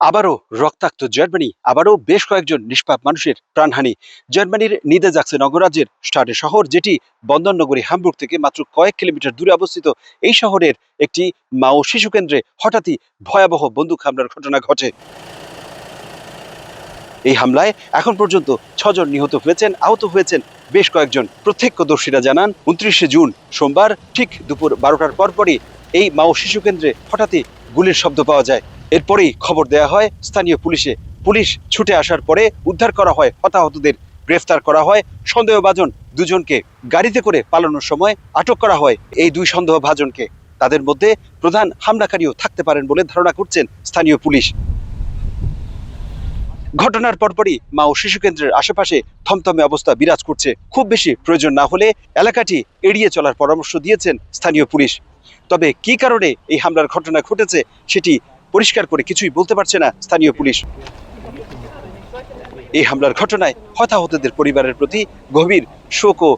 আবারও রক্তাক্ত জার্মানি, আবারও বেশ কয়েকজন নিষ্পাপ মানুষের প্রাণহানি। জার্মানির নিদেজাক্সেন অঙ্গরাজ্যের স্টাডে শহর, যেটি বন্দর নগরী হামবুর্গ থেকে মাত্র কয়েক কিলোমিটার দূরে অবস্থিত, এই শহরের একটি মা ও শিশু কেন্দ্রে হঠাৎই ভয়াবহ বন্দুক হামলার ঘটনা ঘটে। এই হামলায় এখন পর্যন্ত 6 জন নিহত হয়েছেন, আহত হয়েছেন বেশ কয়েকজন। প্রত্যক্ষদর্শীরা জানান, 29শে জুন সোমবার ঠিক দুপুর 12টার পরপরই এই মা ও শিশু কেন্দ্রে হঠাৎই গুলির শব্দ পাওয়া যায়। এরপরেই খবর দেয়া হয় স্থানীয় পুলিশে। পুলিশ ছুটে আসার পরে উদ্ধার করা হয় হতাহতদের, গ্রেফতার করা হয় সন্দেহভাজন দুজনকে। গাড়িতে করে পালানোর সময় আটক করা হয় এই দুই সন্দেহভাজনকে। তাদের মধ্যে প্রধান হামলাকারীও থাকতে পারেন বলে ধারণা করছেন স্থানীয় পুলিশ। ঘটনার পরপরই মা ও শিশু কেন্দ্রের আশেপাশে থমথমে অবস্থা বিরাজ করছে। খুব বেশি প্রয়োজন না হলে এলাকাটি এড়িয়ে চলার পরামর্শ দিয়েছেন স্থানীয় পুলিশ। তবে কি কারণে এই হামলার ঘটনা ঘটেছে সেটি পরিষ্কার করে কিছুই বলতে পারছে না স্থানীয় পুলিশ। এই হামলার ঘটনায় হতাহতদের পরিবারের প্রতি গভীর শোক ও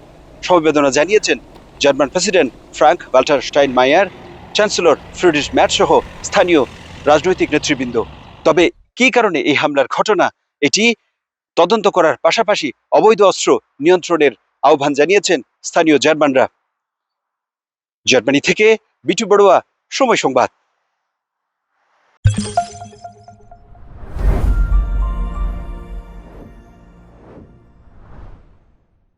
সমবেদনা জানিয়েছেন German president Frank Walter Steinmeier, chancellor Friedrich Merz সহ স্থানীয় রাজনৈতিক নেতৃবৃন্দ। তবে কি কারণে এই হামলার ঘটনা, এটি তদন্ত করার পাশাপাশি অবৈধ অস্ত্র নিয়ন্ত্রণের আহ্বান জানিয়েছেন স্থানীয় জার্মানরা। জার্মানি থেকে বিটু বড়ুয়া, সময় সংবাদ।